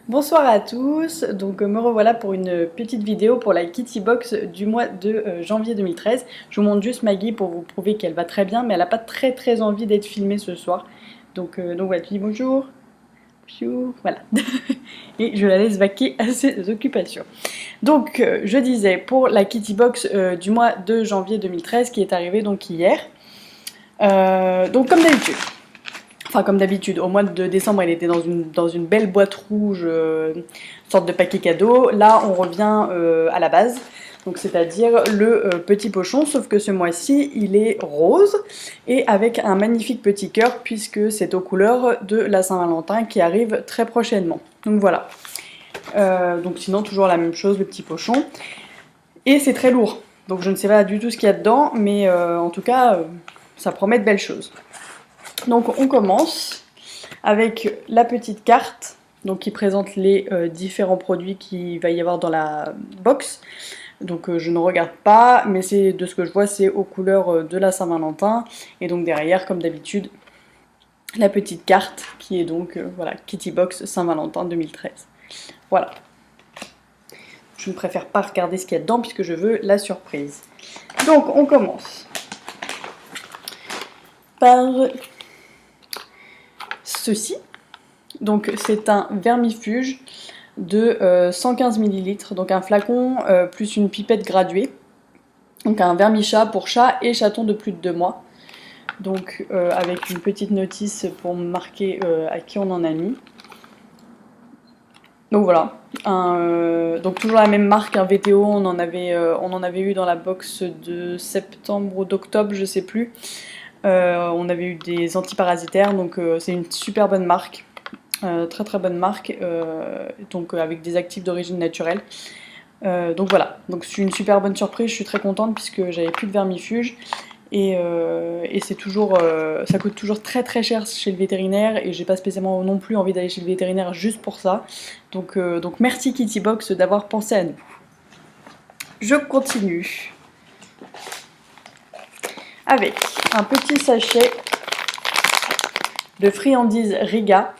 Bonsoir à tous, donc me revoilà pour une petite vidéo pour la Kitty Box du mois de janvier 2013. Je vous montre juste Maggie pour vous prouver qu'elle va très bien, mais elle n'a pas très envie d'être filmée ce soir. Donc voilà, tu dis bonjour, piou, voilà. Et je la laisse vaquer à ses occupations. Donc je disais, pour la Kitty Box du mois de janvier 2013 qui est arrivée donc hier, donc comme d'habitude. Enfin, comme d'habitude, au mois de décembre, elle était dans une belle boîte rouge, sorte de paquet cadeau. Là, on revient à la base, donc c'est-à-dire le petit pochon, sauf que ce mois-ci, il est rose et avec un magnifique petit cœur, puisque c'est aux couleurs de la Saint-Valentin qui arrive très prochainement. Donc voilà. Donc sinon, toujours la même chose, le petit pochon. Et c'est très lourd, donc je ne sais pas du tout ce qu'il y a dedans, mais en tout cas, ça promet de belles choses. Donc on commence avec la petite carte donc, qui présente les différents produits qu'il va y avoir dans la box. Donc je ne regarde pas, mais c'est de ce que je vois, c'est aux couleurs de la Saint-Valentin. Et donc derrière, comme d'habitude, la petite carte qui est donc voilà, Kitty Box Saint-Valentin 2013. Voilà. Je ne préfère pas regarder ce qu'il y a dedans puisque je veux la surprise. Donc on commence par ceci. Donc c'est un vermifuge de 115 ml, donc un flacon plus une pipette graduée. Donc un vermichat pour chat et chaton de plus de 2 mois. Donc avec une petite notice pour marquer à qui on en a mis. Donc voilà, donc toujours la même marque, un VTO, on en avait eu dans la box de septembre ou d'octobre, je sais plus. On avait eu des antiparasitaires, donc c'est une super bonne marque. Très bonne marque, donc avec des actifs d'origine naturelle. Donc voilà, donc c'est une super bonne surprise, je suis très contente puisque j'avais plus de vermifuge et c'est toujours, ça coûte toujours très cher chez le vétérinaire et j'ai pas spécialement non plus envie d'aller chez le vétérinaire juste pour ça. Donc merci Kitty Box d'avoir pensé à nous. Je continue avec un petit sachet de friandises Riga.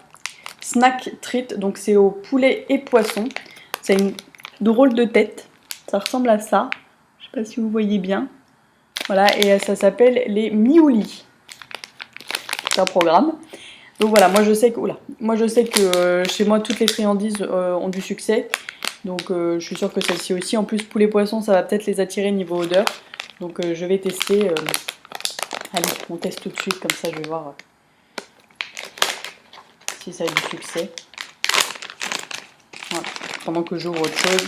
Snack treat, donc c'est au poulet et poisson. C'est une drôle de tête, ça ressemble à ça. Je sais pas si vous voyez bien. Voilà, et ça s'appelle les Miouli. C'est un programme. Donc voilà, moi je sais que, chez moi toutes les friandises ont du succès. Donc je suis sûre que celle-ci aussi. En plus poulet poisson, ça va peut-être les attirer niveau odeur. Donc je vais tester. Allez, on teste tout de suite, comme ça je vais voir si ça a du succès. Voilà. Pendant que j'ouvre autre chose,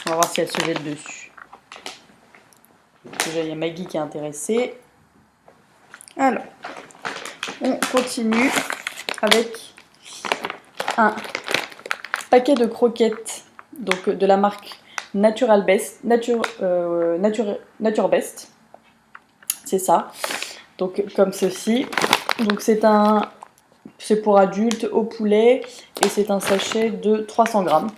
on va voir si elle se jette dessus. Déjà, il y a Maggie qui est intéressée. Alors, on continue avec un paquet de croquettes, donc de la marque Nature Best. C'est ça. Donc comme ceci. Donc c'est pour adultes au poulet et c'est un sachet de 300 grammes.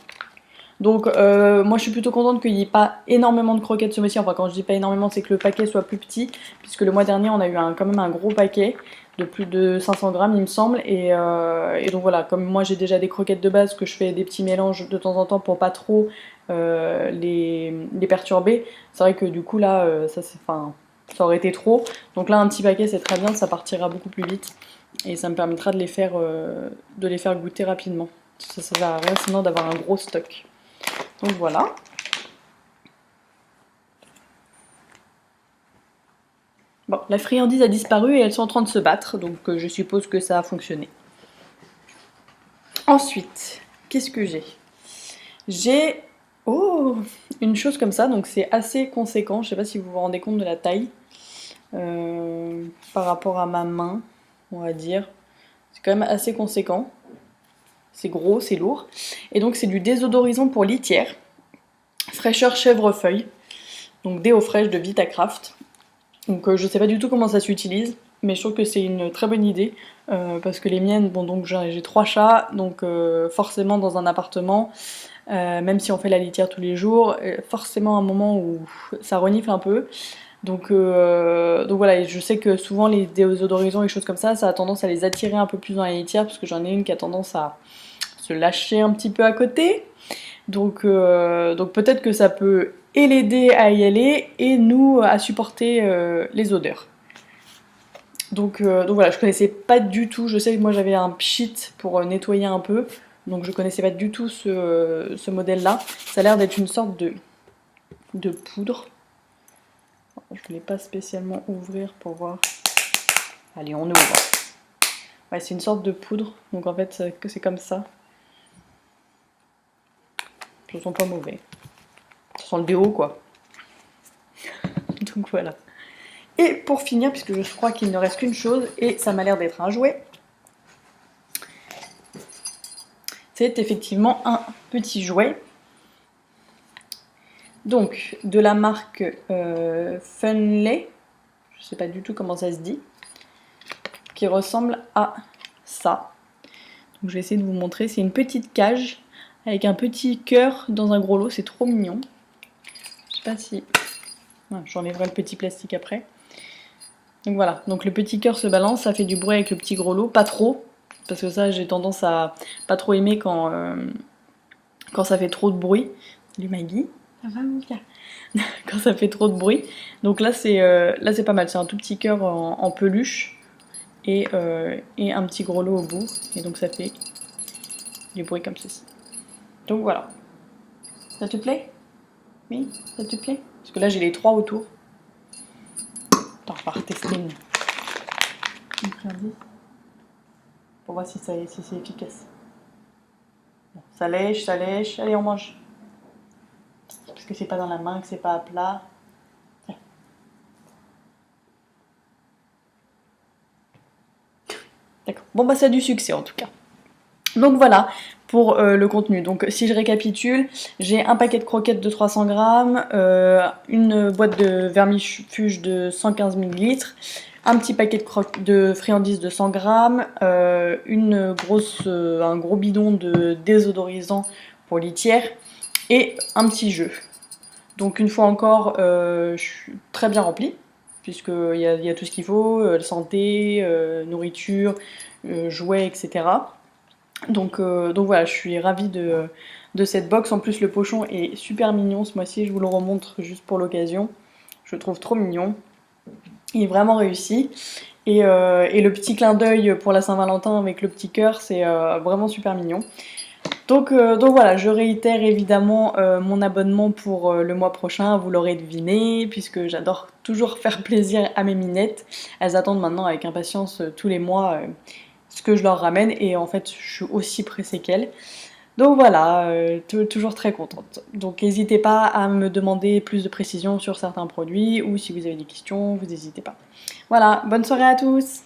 Donc moi je suis plutôt contente qu'il n'y ait pas énormément de croquettes ce mois-ci. Enfin quand je dis pas énormément, c'est que le paquet soit plus petit, puisque le mois dernier on a eu quand même un gros paquet de plus de 500 grammes il me semble. Et donc voilà, comme moi j'ai déjà des croquettes de base, que je fais des petits mélanges de temps en temps pour pas trop les perturber, c'est vrai que du coup là ça aurait été trop. Donc là un petit paquet c'est très bien, ça partira beaucoup plus vite. Et ça me permettra de les faire goûter rapidement. Ça sert à rien sinon d'avoir un gros stock. Donc voilà. Bon, la friandise a disparu et elles sont en train de se battre, donc je suppose que ça a fonctionné. Ensuite, qu'est-ce que j'ai? J'ai une chose comme ça, donc c'est assez conséquent. Je sais pas si vous vous rendez compte de la taille par rapport à ma main, on va dire. C'est quand même assez conséquent. C'est gros, c'est lourd. Et donc c'est du désodorisant pour litière. Fraîcheur chèvrefeuille. Donc déo fraîche de Vitacraft. Donc je sais pas du tout comment ça s'utilise, mais je trouve que c'est une très bonne idée. Parce que les miennes, bon donc j'ai 3 chats, donc forcément dans un appartement, même si on fait la litière tous les jours, forcément un moment où ça renifle un peu. Donc voilà, et je sais que souvent les déodorisants et choses comme ça a tendance à les attirer un peu plus dans la litière, parce que j'en ai une qui a tendance à se lâcher un petit peu à côté. Donc peut-être que ça peut et l'aider à y aller et nous à supporter les odeurs. Donc voilà, je connaissais pas du tout, je sais que moi j'avais un pchit pour nettoyer un peu, donc je connaissais pas du tout ce modèle-là. Ça a l'air d'être une sorte de poudre. Je voulais pas spécialement ouvrir pour voir. Allez, on ouvre. Ouais, c'est une sorte de poudre, donc en fait c'est comme ça. Ça sent pas mauvais. Ça sent le déo quoi. Donc voilà. Et pour finir, puisque je crois qu'il ne reste qu'une chose, et ça m'a l'air d'être un jouet, c'est effectivement un petit jouet. Donc, de la marque Funley, je ne sais pas du tout comment ça se dit, qui ressemble à ça. Donc, je vais essayer de vous montrer. C'est une petite cage avec un petit cœur dans un gros lot. C'est trop mignon. Je sais pas si... Ouais, j'enlèverai le petit plastique après. Donc voilà, donc le petit cœur se balance, ça fait du bruit avec le petit gros lot, pas trop, parce que ça j'ai tendance à pas trop aimer quand ça fait trop de bruit. Salut Maggie, ça va mon gars. Quand ça fait trop de bruit. Donc là c'est pas mal, c'est un tout petit cœur en peluche et un petit gros lot au bout, et donc ça fait du bruit comme ceci. Donc voilà. Ça te plaît? Oui, ça te plaît? Parce que là j'ai les 3 autour. Attends, on va retester une pour voir si c'est efficace. Bon, ça lèche, ça lèche. Allez, on mange. Parce que c'est pas dans la main, que c'est pas à plat. D'accord. Bon, bah, ça a du succès en tout cas. Donc voilà pour le contenu. Donc si je récapitule, j'ai un paquet de croquettes de 300 grammes, une boîte de vermifuge de 115 ml, un petit paquet de friandises de 100 grammes, un gros bidon de désodorisant pour litière et un petit jeu. Donc une fois encore, je suis très bien remplie, puisqu'il y a tout ce qu'il faut, santé, nourriture, jouets, etc. Donc voilà, je suis ravie de cette box. En plus, le pochon est super mignon ce mois-ci. Je vous le remontre juste pour l'occasion. Je le trouve trop mignon. Il est vraiment réussi. Et le petit clin d'œil pour la Saint-Valentin avec le petit cœur, c'est vraiment super mignon. Donc voilà, je réitère évidemment mon abonnement pour le mois prochain, vous l'aurez deviné, puisque j'adore toujours faire plaisir à mes minettes. Elles attendent maintenant avec impatience tous les mois ce que je leur ramène, et en fait je suis aussi pressée qu'elles. Donc voilà, toujours très contente. Donc n'hésitez pas à me demander plus de précisions sur certains produits, ou si vous avez des questions, vous n'hésitez pas. Voilà, bonne soirée à tous!